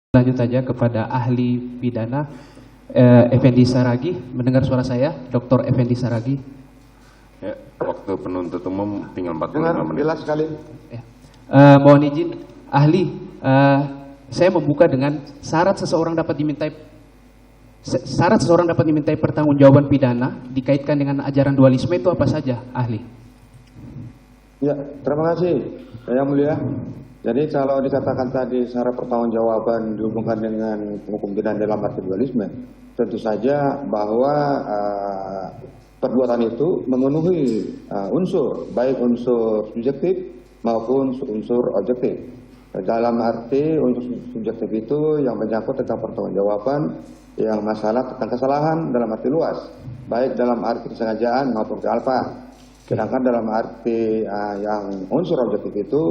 Lanjut saja kepada ahli pidana Effendi Saragih. Mendengar suara saya, Dr. Effendi Saragih? Ya, waktu penuntut umum tinggal 45 Dengar menit. jelas sekali. Ya. Mohon izin, ahli, saya membuka dengan syarat seseorang dapat dimintai pertanggungjawaban pidana dikaitkan dengan ajaran dualisme itu apa saja, ahli? Ya, terima kasih, Yang Mulia. Jadi kalau dikatakan tadi syarat pertanggungjawaban dihubungkan dengan hukum pidana dalam arti dualisme, tentu saja bahwa perbuatan itu memenuhi unsur, baik unsur subjektif maupun unsur objektif. Dalam arti unsur subjektif itu yang menyangkut tentang pertanggungjawaban yang masalah tentang kesalahan dalam arti luas, baik dalam arti kesengajaan maupun kealpaan. Sedangkan dalam arti yang unsur objektif itu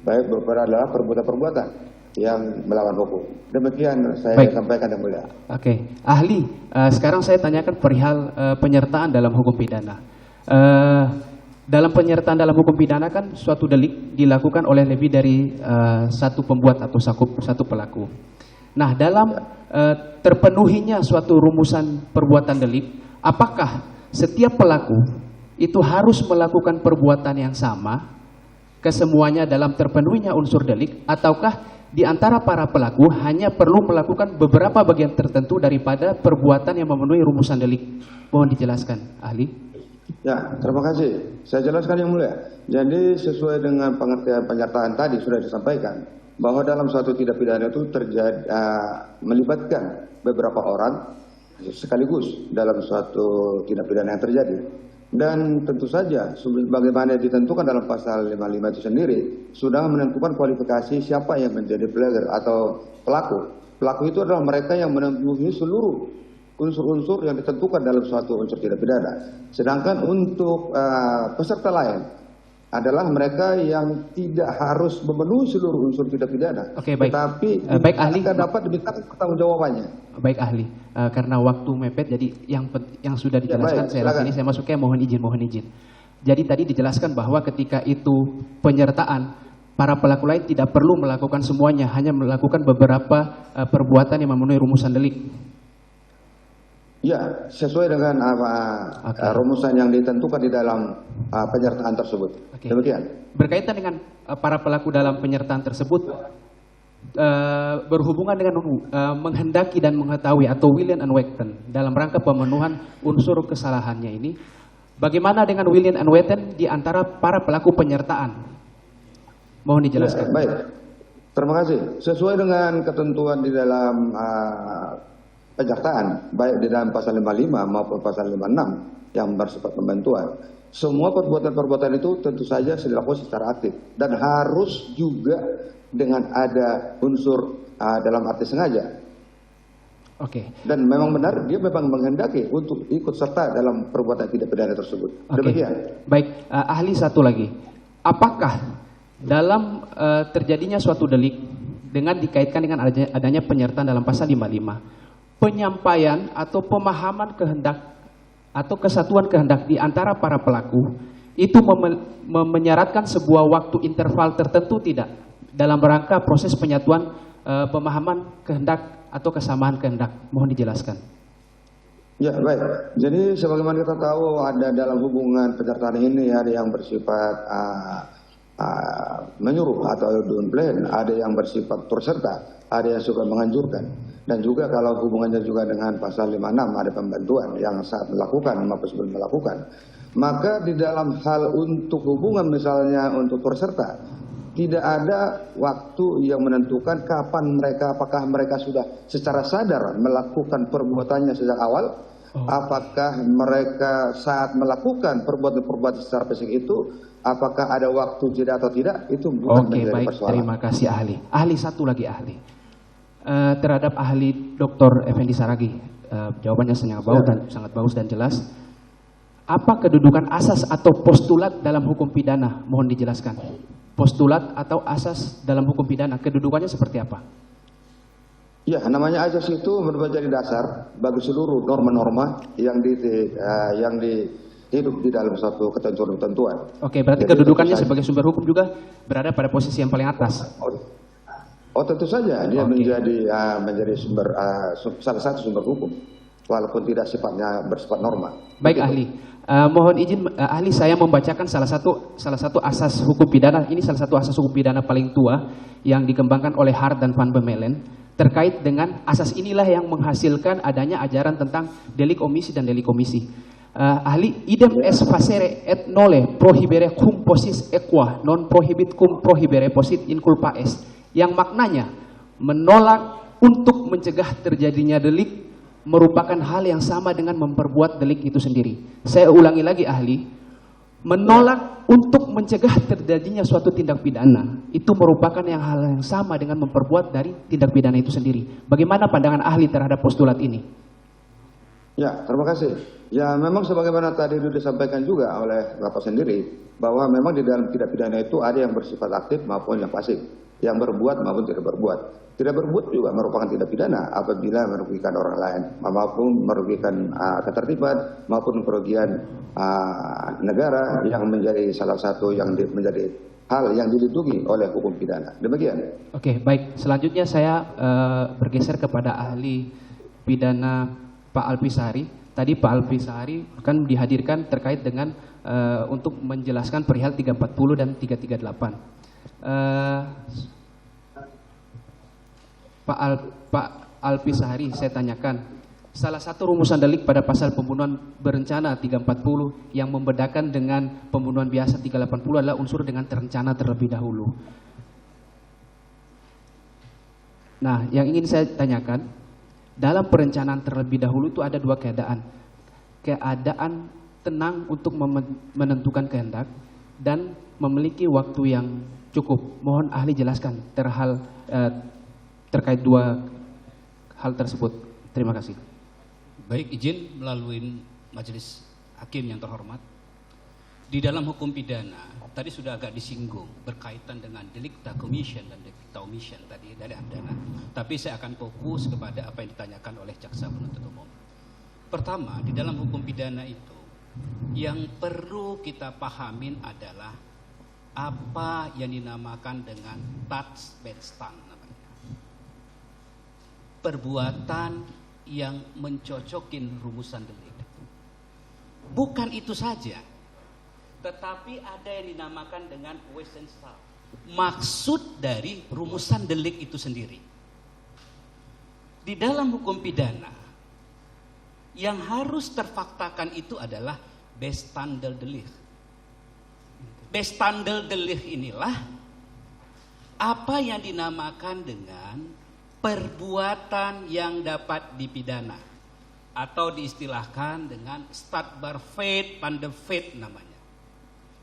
baik adalah perbuatan-perbuatan yang melawan hukum. Demikian saya sampaikan, Yang Mulia. Oke, ahli, sekarang saya tanyakan perihal penyertaan dalam hukum pidana. Dalam penyertaan dalam hukum pidana kan suatu delik dilakukan oleh lebih dari satu pembuat atau satu pelaku. Nah, dalam terpenuhinya suatu rumusan perbuatan delik, apakah setiap pelaku itu harus melakukan perbuatan yang sama kesemuanya dalam terpenuhinya unsur delik, ataukah di antara para pelaku hanya perlu melakukan beberapa bagian tertentu daripada perbuatan yang memenuhi rumusan delik? Mohon dijelaskan, ahli. Ya, terima kasih. Saya jelaskan, Yang Mulia. Jadi sesuai dengan pengertian penyertaan tadi sudah disampaikan bahwa dalam suatu tindak pidana itu melibatkan beberapa orang sekaligus dalam suatu tindak pidana yang terjadi. Dan tentu saja bagaimana ditentukan dalam pasal 55 itu sendiri sudah menentukan kualifikasi siapa yang menjadi player atau pelaku. Pelaku itu adalah mereka yang memenuhi seluruh unsur-unsur yang ditentukan dalam suatu unsur tindak pidana. Sedangkan untuk peserta lain adalah mereka yang tidak harus memenuhi seluruh unsur tindak pidana. Oke, baik. Tetapi baik, ahli, dapat diminta pertanggungjawabannya. Baik, ahli. Karena waktu mepet, jadi yang sudah dijelaskan ya, saya ini saya masuknya mohon izin. Jadi tadi dijelaskan bahwa ketika itu penyertaan, para pelaku lain tidak perlu melakukan semuanya, hanya melakukan beberapa perbuatan yang memenuhi rumusan delik. Ya, sesuai dengan rumusan yang ditentukan di dalam penyertaan tersebut. Okay. Demikian. Berkaitan dengan para pelaku dalam penyertaan tersebut, berhubungan dengan menghendaki dan mengetahui atau willing and wanton dalam rangka pemenuhan unsur kesalahannya ini, bagaimana dengan willing and wanton di antara para pelaku penyertaan? Mohon dijelaskan. Ya, baik, terima kasih. Sesuai dengan ketentuan di dalam penyertaan, baik di dalam pasal 55 maupun pasal 56 yang bersifat pembantuan, semua perbuatan-perbuatan itu tentu saja dilakukan secara aktif dan harus juga dengan ada unsur dalam arti sengaja. Oke. Dan memang benar dia memang menghendaki untuk ikut serta dalam perbuatan tidak pidana tersebut. Demikian. Baik, ahli, satu lagi. Apakah dalam terjadinya suatu delik dengan dikaitkan dengan adanya penyertaan dalam pasal 55, penyampaian atau pemahaman kehendak atau kesatuan kehendak di antara para pelaku itu menyaratkan sebuah waktu interval tertentu tidak dalam rangka proses penyatuan pemahaman kehendak atau kesamaan kehendak? Mohon dijelaskan. Ya, baik. Jadi sebagaimana kita tahu ada dalam hubungan penyertaan ini ada yang bersifat menyuruh atau downplay, ada yang bersifat turut serta, ada yang suka menganjurkan. Dan juga kalau hubungannya juga dengan pasal 56 ada pembantuan yang saat melakukan maupun sebelum melakukan. Maka di dalam hal untuk hubungan misalnya untuk turut serta, tidak ada waktu yang menentukan kapan mereka, apakah mereka sudah secara sadar melakukan perbuatannya sejak awal, apakah mereka saat melakukan perbuatan-perbuatan secara fisik itu, apakah ada waktu jeda atau tidak, itu bukan menjadi persoalan. Terima kasih, ahli. Ahli, satu lagi, ahli. Terhadap ahli Dr. Effendi Saragih, jawabannya sangat bagus dan jelas. Apa kedudukan asas atau postulat dalam hukum pidana? Mohon dijelaskan. Postulat atau asas dalam hukum pidana, kedudukannya seperti apa? Ya, namanya asas itu merupakan jadi dasar bagi seluruh norma-norma yang hidup di dalam suatu ketentuan-ketentuan. Oke, berarti jadi kedudukannya sebagai sumber hukum juga berada pada posisi yang paling atas. Oh tentu saja dia menjadi sumber salah satu sumber hukum, walaupun tidak bersifat norma. Baik Begitu. ahli, mohon izin ahli saya membacakan salah satu asas hukum pidana. Ini salah satu asas hukum pidana paling tua yang dikembangkan oleh Hart dan Van Bemmelen. Terkait dengan asas inilah yang menghasilkan adanya ajaran tentang delik omisi dan delik komisi. Ahli, idem es facere et nole prohibere cum posis equa non prohibit cum prohibere posit in culpa est, yang maknanya menolak untuk mencegah terjadinya delik merupakan hal yang sama dengan memperbuat delik itu sendiri. Saya ulangi lagi ahli, menolak untuk mencegah terjadinya suatu tindak pidana itu merupakan hal yang sama dengan memperbuat dari tindak pidana itu sendiri. Bagaimana pandangan ahli terhadap postulat ini? Ya, terima kasih. Ya, memang sebagaimana tadi disampaikan juga oleh Bapak sendiri, bahwa memang di dalam tindak pidana itu ada yang bersifat aktif maupun yang pasif, yang berbuat maupun tidak berbuat. Tidak berbuat juga merupakan tindak pidana apabila merugikan orang lain, maupun merugikan ketertiban, maupun kerugian negara yang menjadi salah satu yang menjadi hal yang dilindungi oleh hukum pidana. Demikian. Oke, baik. Selanjutnya saya bergeser kepada ahli pidana Pak Alpisari. Tadi Pak Alpisari akan dihadirkan terkait dengan untuk menjelaskan perihal 340 dan 338. Pak Alpisari, saya tanyakan, salah satu rumusan delik pada pasal pembunuhan berencana 340 yang membedakan dengan pembunuhan biasa 380 adalah unsur dengan terencana terlebih dahulu. Nah, yang ingin saya tanyakan, dalam perencanaan terlebih dahulu itu ada dua keadaan. Keadaan tenang untuk menentukan kehendak dan memiliki waktu yang cukup. Mohon ahli jelaskan terkait dua hal tersebut. Terima kasih. Baik, izin melalui majelis hakim yang terhormat. Di dalam hukum pidana, tadi sudah agak disinggung berkaitan dengan delicta commission dan delicta omission tadi dari Ardana. Tapi saya akan fokus kepada apa yang ditanyakan oleh jaksa penuntut umum. Pertama, di dalam hukum pidana itu yang perlu kita pahamin adalah apa yang dinamakan dengan Tatbestand, namanya. Perbuatan yang mencocokin rumusan delik. Bukan itu saja, tetapi ada yang dinamakan dengan wesenstal, maksud dari rumusan delik itu sendiri. Di dalam hukum pidana, yang harus terfaktakan itu adalah bestanddeldelich. Bestanddeldelich inilah apa yang dinamakan dengan perbuatan yang dapat dipidana, atau diistilahkan dengan strafbaar feit van de feit namanya,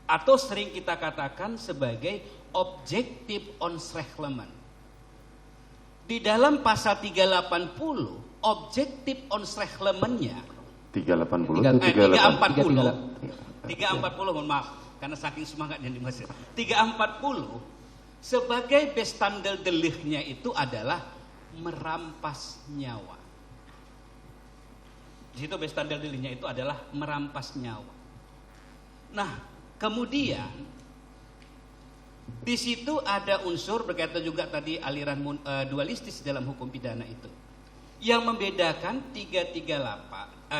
atau sering kita katakan sebagai objektif onschrecklement. Di dalam pasal 380 objektif onschrecklementnya 340 mohon maaf karena saking semangatnya dimaksud. 340 sebagai bestanddeldeliknya itu adalah merampas nyawa. Di situ bestanddeldeliknya itu adalah merampas nyawa. Nah, kemudian di situ ada unsur berkaitan juga tadi aliran dualistis dalam hukum pidana itu, yang membedakan 338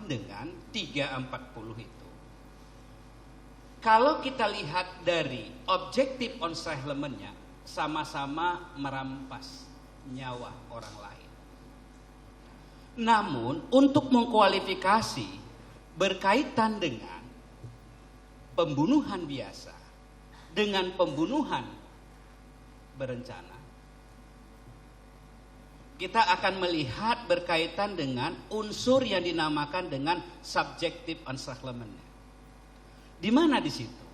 dengan 340 itu. Kalau kita lihat dari objektif onschrecklementnya, sama-sama merampas nyawa orang lain. Namun untuk mengkualifikasi berkaitan dengan pembunuhan biasa dengan pembunuhan berencana, kita akan melihat berkaitan dengan unsur yang dinamakan dengan subjektif onschrecklementnya. Di mana di situ?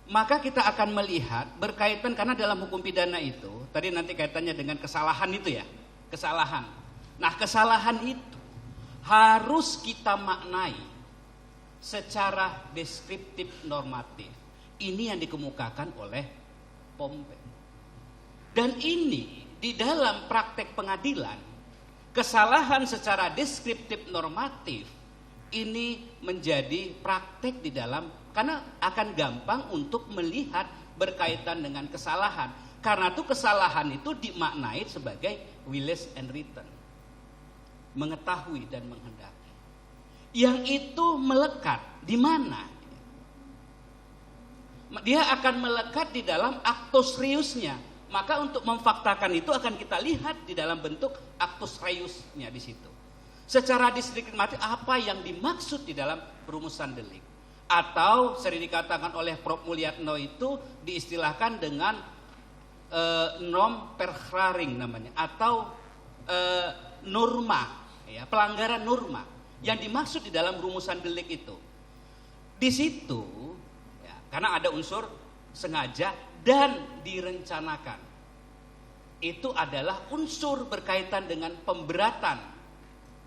Maka kita akan melihat berkaitan, karena dalam hukum pidana itu tadi nanti kaitannya dengan kesalahan itu ya, kesalahan. Nah, kesalahan itu harus kita maknai secara deskriptif normatif. Ini yang dikemukakan oleh Pompe. Dan ini di dalam praktek pengadilan, kesalahan secara deskriptif normatif ini menjadi praktek di dalam, karena akan gampang untuk melihat berkaitan dengan kesalahan. Karena itu kesalahan itu dimaknai sebagai willess and return. Mengetahui dan menghendaki. Yang itu melekat di mana? Dia akan melekat di dalam actus reusnya. Maka untuk memfaktakan itu akan kita lihat di dalam bentuk actus reusnya di situ. Secara diskriminatif apa yang dimaksud di dalam rumusan delik. Atau sering dikatakan oleh Prof. Mulyatno itu diistilahkan dengan norm perkraring namanya. Atau norma, ya, pelanggaran norma. Yang dimaksud di dalam rumusan delik itu. Di situ, ya, karena ada unsur sengaja dan direncanakan. Itu adalah unsur berkaitan dengan pemberatan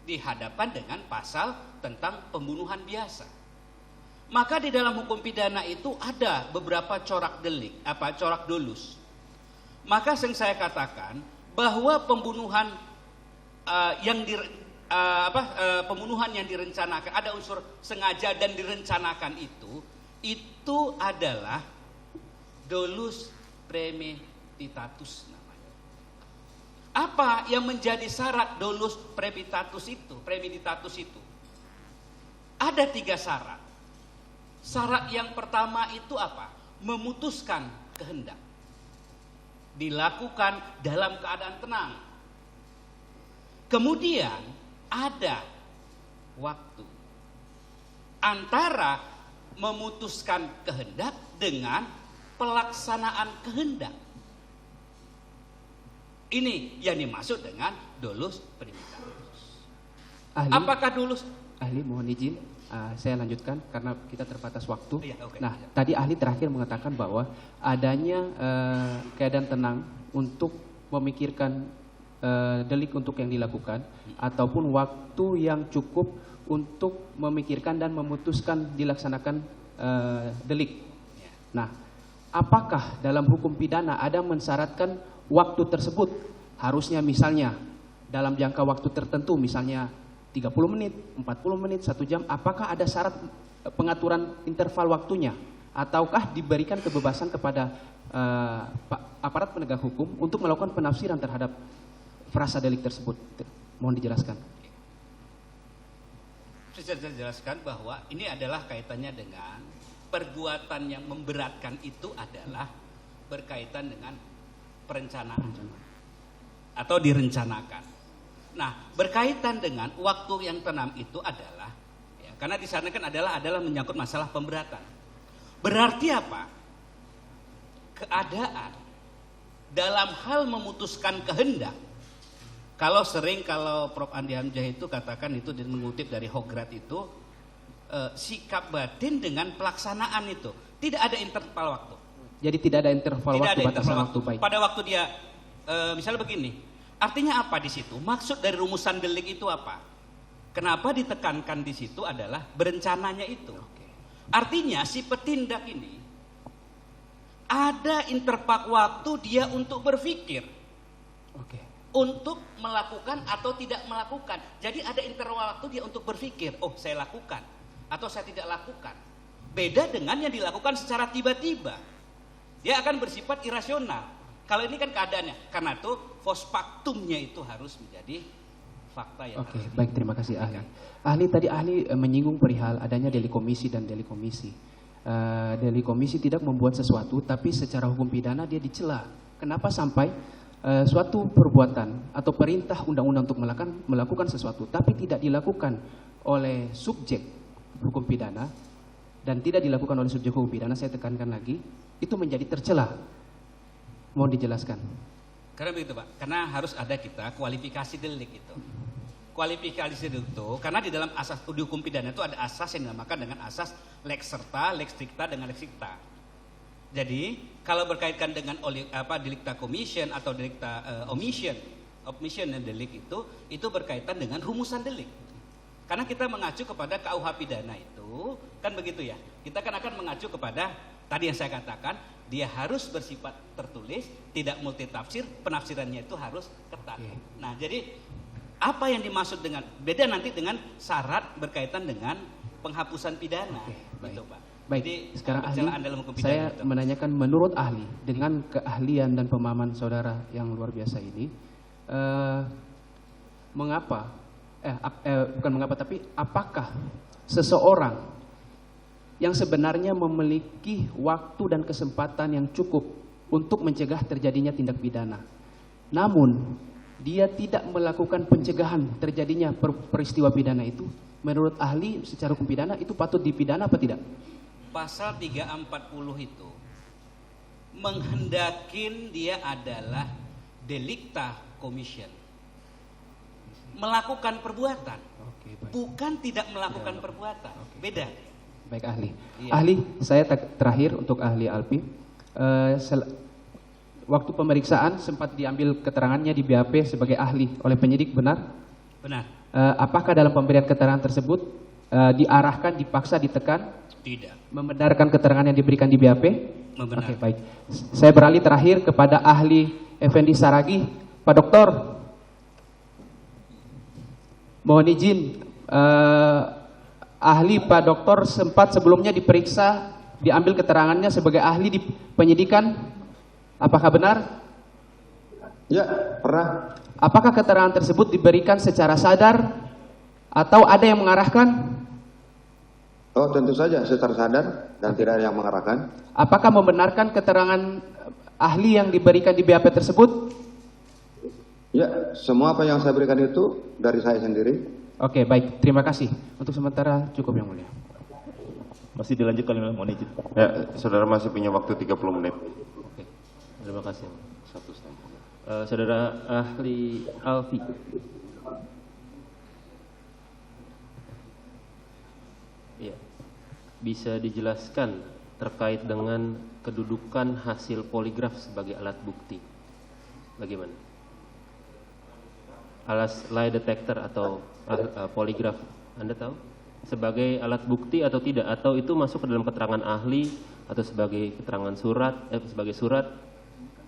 dihadapkan dengan pasal tentang pembunuhan biasa. Maka di dalam hukum pidana itu ada beberapa corak delik, corak dolus. Maka yang saya katakan bahwa pembunuhan pembunuhan yang direncanakan, ada unsur sengaja dan direncanakan itu adalah dolus premeditatus namanya. Apa yang menjadi syarat dolus premeditatus itu? Ada 3 syarat. Syarat yang pertama itu apa? Memutuskan kehendak. Dilakukan dalam keadaan tenang. Kemudian ada waktu antara memutuskan kehendak dengan pelaksanaan kehendak. Ini yang dimaksud dengan dolus premeditatus. Apakah dolus? Ahli mohon izin, saya lanjutkan karena kita terbatas waktu. Iya, okay. Nah, tadi ahli terakhir mengatakan bahwa adanya keadaan tenang untuk memikirkan delik untuk yang dilakukan ataupun waktu yang cukup untuk memikirkan dan memutuskan dilaksanakan delik. Nah, apakah dalam hukum pidana ada mensyaratkan waktu tersebut? Harusnya misalnya dalam jangka waktu tertentu, misalnya 30 menit, 40 menit, 1 jam, apakah ada syarat pengaturan interval waktunya? Ataukah diberikan kebebasan kepada aparat penegak hukum untuk melakukan penafsiran terhadap frasa delik tersebut? Mohon dijelaskan. Saya jelaskan bahwa ini adalah kaitannya dengan perbuatan yang memberatkan itu adalah berkaitan dengan perencanaan atau direncanakan. Nah, berkaitan dengan waktu yang tenang itu adalah, ya, karena di sana kan adalah menyangkut masalah pemberatan. Berarti apa? Keadaan dalam hal memutuskan kehendak. Kalau Prof. Andi Hamzah itu katakan itu mengutip dari Hograt itu sikap batin dengan pelaksanaan itu tidak ada interval waktu. Jadi tidak ada interval waktu, batasan waktu. Baik. Pada waktu dia misalnya begini, artinya apa di situ? Maksud dari rumusan delik itu apa? Kenapa ditekankan di situ adalah berencananya itu. Artinya si petindak ini ada interval waktu dia untuk berpikir. Untuk melakukan atau tidak melakukan. Jadi ada interval waktu dia untuk berpikir, oh saya lakukan atau saya tidak lakukan. Beda dengan yang dilakukan secara tiba-tiba. Dia akan bersifat irasional. Kalau ini kan keadaannya. Karena itu post factumnya itu harus menjadi fakta yang harus. Baik, terima kasih ahli. Ahli menyinggung perihal adanya delik komisi dan delik komisi. Delik komisi tidak membuat sesuatu, tapi secara hukum pidana dia dicela. Kenapa sampai suatu perbuatan atau perintah undang-undang untuk melakukan sesuatu tapi tidak dilakukan oleh subjek hukum pidana dan tidak dilakukan oleh subjek hukum pidana, saya tekankan lagi, itu menjadi tercela. Mohon dijelaskan. Karena begitu Pak, karena harus ada kita kualifikasi delik itu. Kualifikasi delik itu, karena di dalam asas di hukum pidana itu ada asas yang dinamakan dengan asas lex serta, lex stricta dengan lex stricta. Jadi kalau berkaitan dengan delicta commission atau delicta omission dan delik itu berkaitan dengan rumusan delik. Karena kita mengacu kepada KUH pidana itu, kan begitu ya. Kita kan akan mengacu kepada tadi yang saya katakan, dia harus bersifat tertulis, tidak multitafsir, penafsirannya itu harus ketat. Nah, jadi apa yang dimaksud dengan beda nanti dengan syarat berkaitan dengan penghapusan pidana, gitu Pak. Baik, Jadi, sekarang ahli, pencelaan dalam hukum pidana saya itu. menanyakan menurut ahli, dengan keahlian dan pemahaman saudara yang luar biasa ini, mengapa, bukan mengapa, tapi apakah seseorang yang sebenarnya memiliki waktu dan kesempatan yang cukup untuk mencegah terjadinya tindak pidana, namun dia tidak melakukan pencegahan terjadinya peristiwa pidana itu, menurut ahli secara hukum pidana itu patut dipidana apa tidak? Pasal 340 itu menghendakin dia adalah delicta commission, melakukan perbuatan, Oke, baik. bukan tidak melakukan perbuatan. Beda. Baik ahli. Iya. Ahli, saya terakhir untuk ahli Alpi. Waktu pemeriksaan sempat diambil keterangannya di BAP sebagai ahli oleh penyidik, benar? Benar? Apakah dalam pemberian keterangan tersebut diarahkan, dipaksa, ditekan, Tidak. membenarkan keterangan yang diberikan di BAP? Membenarkan. Oke, baik. Saya beralih terakhir kepada ahli Effendi Saragih. Pak Dokter, mohon izin, ahli Pak Dokter sempat sebelumnya diperiksa, diambil keterangannya sebagai ahli di penyidikan. Apakah benar? Ya, pernah. Apakah keterangan tersebut diberikan secara sadar atau ada yang mengarahkan? Oh, tentu saja secara sadar dan tidak ada yang mengarahkan. Apakah membenarkan keterangan ahli yang diberikan di BAP tersebut? Ya, semua apa yang saya berikan itu dari saya sendiri. Oke, baik. Terima kasih. Untuk sementara cukup yang mulia. Masih dilanjutkan oleh mohon izin. Ya, saudara masih punya waktu 30 menit. Oke. Terima kasih. Satu setengah. Saudara ahli Alfi. Ya. Bisa dijelaskan terkait dengan kedudukan hasil poligraf sebagai alat bukti. Bagaimana? Alat lie detector atau poligraf, Anda tahu? Sebagai alat bukti atau tidak? Atau itu masuk ke dalam keterangan ahli atau sebagai keterangan surat, sebagai surat?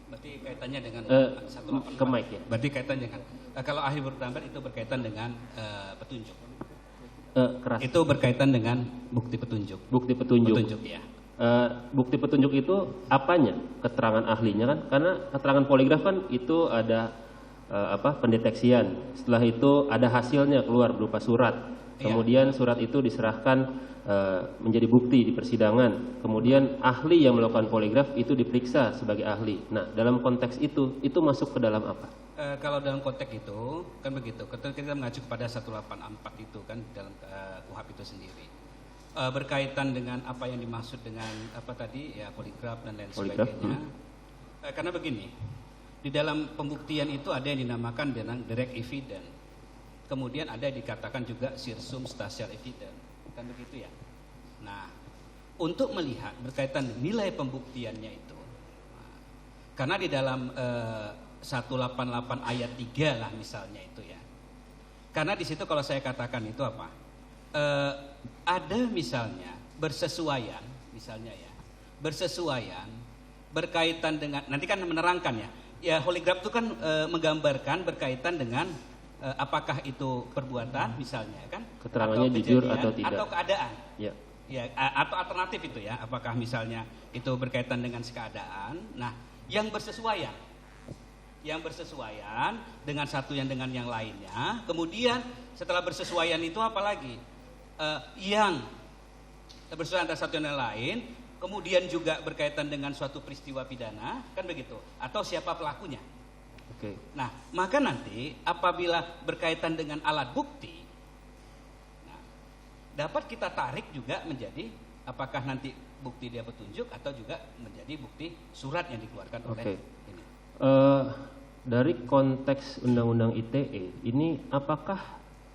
Berarti kaitannya dengan 184. Ke mic ya. Berarti kaitannya dengan kalau ahli berpendapat itu berkaitan dengan petunjuk. Keras. Itu berkaitan dengan bukti petunjuk. Bukti petunjuk. Petunjuk ya. Bukti petunjuk itu apanya? Keterangan ahlinya kan? Karena keterangan poligraf kan itu ada pendeteksian. Setelah itu ada hasilnya keluar berupa surat. Iya. Kemudian surat itu diserahkan menjadi bukti di persidangan. Kemudian ahli yang melakukan poligraf itu diperiksa sebagai ahli. Nah, dalam konteks itu masuk ke dalam apa? Kalau dalam konteks itu kan begitu. Kita mengacu kepada 184 itu kan dalam KUHP itu sendiri. Berkaitan dengan apa yang dimaksud dengan apa tadi ya poligraf dan lain Poligraf, sebagainya. Karena begini, di dalam pembuktian itu ada yang dinamakan dengan direct evidence. Kemudian ada yang dikatakan juga circumstantial evidence. Kan begitu ya. Nah, untuk melihat berkaitan nilai pembuktiannya itu. Karena di dalam 188 ayat 3 lah misalnya itu ya. Karena di situ kalau saya katakan itu apa? Ada misalnya bersesuaian misalnya ya. Bersesuaian berkaitan dengan nanti kan menerangkan ya. Ya poligraf itu kan menggambarkan berkaitan dengan apakah itu perbuatan misalnya kan? Keterangannya atau jujur kejadian, atau tidak? atau keadaan. Ya. Ya, atau alternatif itu ya, apakah misalnya itu berkaitan dengan keadaan. Nah, yang bersesuaian dengan satu yang dengan yang lainnya. Kemudian setelah bersesuaian itu apalagi yang bersesuaian antara satu dan lain. Kemudian juga berkaitan dengan suatu peristiwa pidana, kan begitu? Atau siapa pelakunya? Oke. Nah, maka nanti apabila berkaitan dengan alat bukti, nah, dapat kita tarik juga menjadi apakah nanti bukti dia petunjuk atau juga menjadi bukti surat yang dikeluarkan oleh Oke. ini. Dari konteks Undang-Undang ITE, ini apakah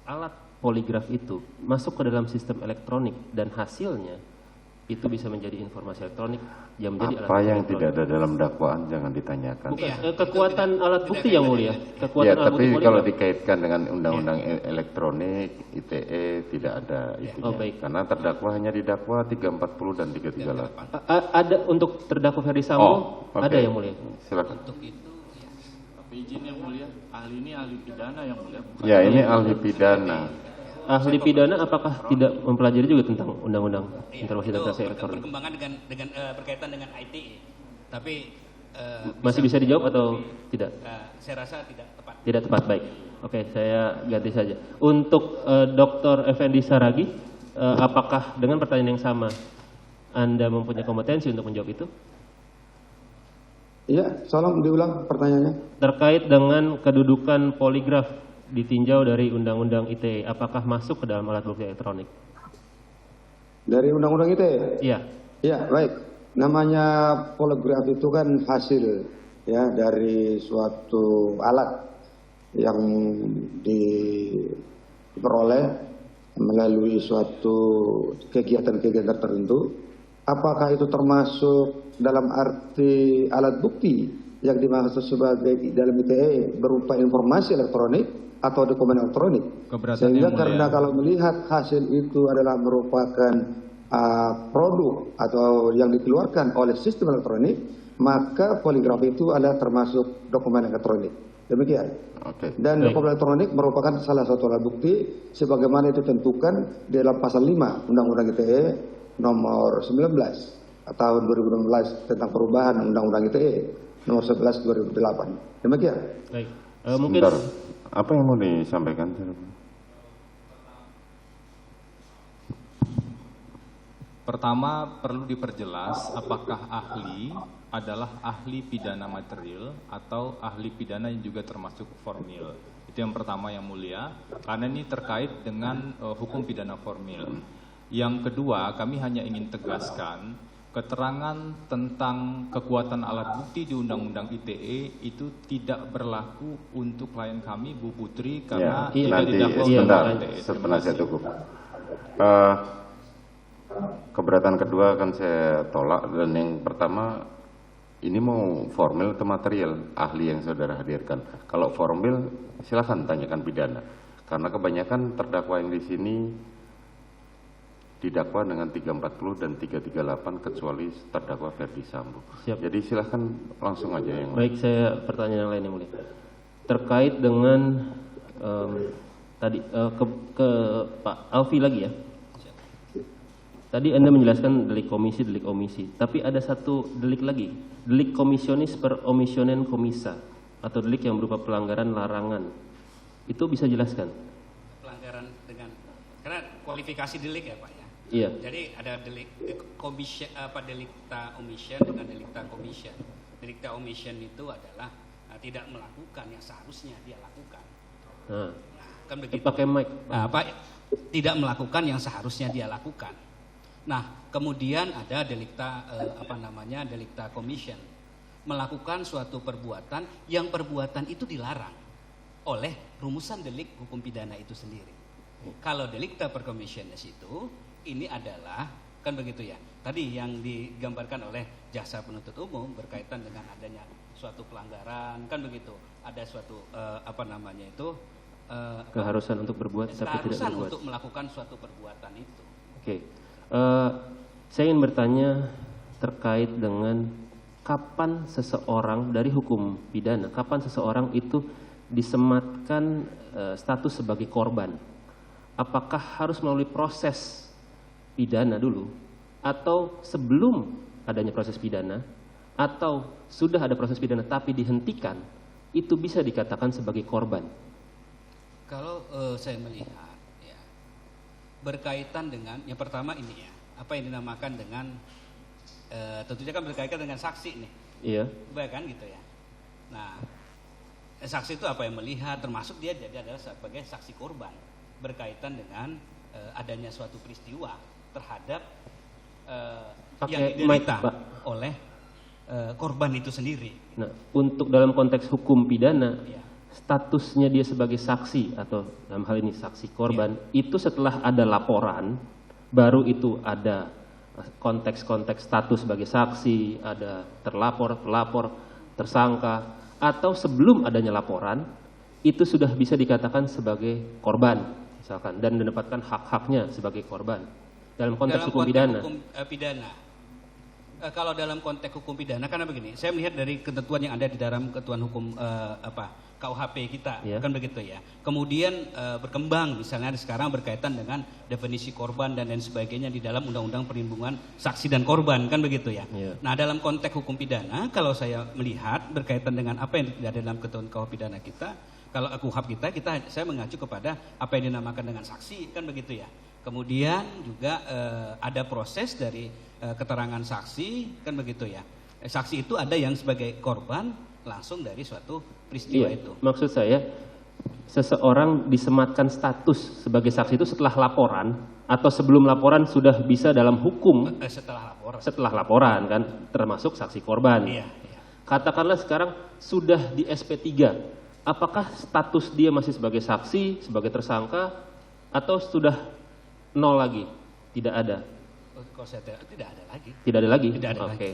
alat poligraf itu masuk ke dalam sistem elektronik dan hasilnya itu bisa menjadi informasi elektronik yang menjadi Apa yang elektronik? tidak ada dalam dakwaan jangan ditanyakan. Bukan, Iya, kekuatan itu alat tidak bukti kaitan yang mulia. dengan- Kekuatan Ya, alat tapi bukti kalau poligraf. dikaitkan dengan undang-undang elektronik, ITE tidak ada itunya. Oh, baik. Karena terdakwa hanya didakwa 340 dan 338. Ada untuk terdakwa Ferdi Sambo, oke. ada yang mulia. Silakan. Untuk itu ya. Tapi izin yang mulia, ahli ini ahli pidana yang mulia. Bukan Ya, ini ahli pidana. ahli pidana apakah tidak mempelajari juga tentang undang-undang informasi dan itu transaksi elektronik? berkembangan dengan berkaitan dengan ITE. Tapi Masih bisa dijawab atau tidak? saya rasa tidak tepat. Tidak tepat, baik. Oke, saya ganti saja. Untuk Dr. Effendi Saragih, apakah dengan pertanyaan yang sama Anda mempunyai kompetensi untuk menjawab itu? Iya, tolong diulang pertanyaannya. Terkait dengan kedudukan poligraf ditinjau dari Undang-Undang ITE, apakah masuk ke dalam alat bukti elektronik? Dari undang-undang ITE? Iya. Ya, baik. Namanya poligraf itu kan hasil ya dari suatu alat yang diperoleh melalui suatu kegiatan-kegiatan tertentu. Apakah itu termasuk dalam arti alat bukti yang dimaksud sebagai dalam ITE berupa informasi elektronik atau dokumen elektronik? Sehingga karena kalau melihat hasil itu adalah merupakan produk atau yang dikeluarkan oleh sistem elektronik, maka poligraf itu adalah termasuk dokumen elektronik. Demikian. Oke. Dan dokumen elektronik merupakan salah satu alat bukti sebagaimana itu tentukan di dalam pasal 5 Undang-Undang ITE nomor 19 tahun 2016 tentang perubahan Undang-Undang ITE nomor 11 2008. Demikian. Baik. Mungkin Sebentar. Apa yang mau disampaikan? Pertama, perlu diperjelas apakah ahli adalah ahli pidana material atau ahli pidana yang juga termasuk formil. Itu yang pertama yang mulia, karena ini terkait dengan hukum pidana formil. Yang kedua, kami hanya ingin tegaskan keterangan tentang kekuatan alat bukti di Undang-Undang ITE itu tidak berlaku untuk klien kami, Bu Putri, karena ya, nanti didakwa sebentar, ITE. penasihat hukum. Keberatan kedua akan saya tolak, dan yang pertama ini mau formil atau material ahli yang saudara hadirkan. Kalau formil silakan tanyakan pidana, karena kebanyakan terdakwa yang di sini didakwa dengan 340 dan 338 kecuali terdakwa Ferdi Sambo. Siap. Jadi silahkan langsung aja yang baik, saya pertanyaan yang lain yang mulia. Terkait dengan tadi ke Pak Alfi lagi ya. Tadi Anda menjelaskan delik omisi, tapi ada satu delik lagi, delik komisionis per omissionen komisa, atau delik yang berupa pelanggaran larangan. Itu bisa jelaskan? Pelanggaran dengan, karena kualifikasi delik ya Pak ya. Iya. Jadi ada delik delikta omission dengan delikta commission. Delikta omission itu adalah tidak melakukan yang seharusnya dia lakukan. Nah, Kan begitu. pakai mic. Tidak melakukan yang seharusnya dia lakukan. Nah, kemudian ada delikta delikta commission, melakukan suatu perbuatan yang perbuatan itu dilarang oleh rumusan delik hukum pidana itu sendiri. Kalau delikta per commissionis itu ini adalah kan begitu ya. Tadi yang digambarkan oleh jaksa penuntut umum berkaitan dengan adanya suatu pelanggaran, kan begitu. Ada suatu keharusan untuk berbuat tapi tidak keharusan berbuat. untuk melakukan suatu perbuatan itu. Oke. Saya ingin bertanya terkait dengan kapan seseorang dari hukum pidana, kapan seseorang itu disematkan status sebagai korban. Apakah harus melalui proses pidana dulu, atau sebelum adanya proses pidana, atau sudah ada proses pidana tapi dihentikan, itu bisa dikatakan sebagai korban? Kalau saya melihat ya, berkaitan dengan yang pertama ini ya, apa yang dinamakan dengan tentunya kan berkaitan dengan saksi nih. Iya. Baik kan gitu ya. Nah, saksi itu apa yang melihat, termasuk dia jadi adalah sebagai saksi korban berkaitan dengan adanya suatu peristiwa terhadap yang diderita oleh korban itu sendiri. Nah, untuk dalam konteks hukum pidana, Ya. statusnya dia sebagai saksi atau dalam hal ini saksi korban, itu setelah ada laporan, baru itu ada konteks-konteks status sebagai saksi, ada terlapor, pelapor, tersangka, atau sebelum adanya laporan, itu sudah bisa dikatakan sebagai korban, misalkan, dan mendapatkan hak-haknya sebagai korban. Dalam konteks hukum pidana. Hukum pidana. Kalau dalam konteks hukum pidana, karena begini, saya melihat dari ketentuan yang ada di dalam ketentuan hukum KUHP kita, Iya. kan begitu ya. Kemudian berkembang misalnya sekarang berkaitan dengan definisi korban dan lain sebagainya di dalam Undang-Undang Perlindungan Saksi dan Korban, kan begitu ya. Iya. Nah, dalam konteks hukum pidana, kalau saya melihat berkaitan dengan apa yang ada dalam ketentuan KUHP pidana kita, kalau KUHP saya mengacu kepada apa yang dinamakan dengan saksi, kan begitu ya. Kemudian juga ada proses dari keterangan saksi, kan begitu ya. Saksi itu ada yang sebagai korban langsung dari suatu peristiwa itu. Maksud saya, seseorang disematkan status sebagai saksi itu setelah laporan atau sebelum laporan sudah bisa dalam hukum Setelah laporan. setelah laporan kan, termasuk saksi korban. Iya, iya. Katakanlah sekarang sudah di SP3, apakah status dia masih sebagai saksi, sebagai tersangka, atau sudah nol lagi? Tidak ada. Kalau saya tidak ada lagi. Tidak ada lagi? Tidak ada Oke. lagi.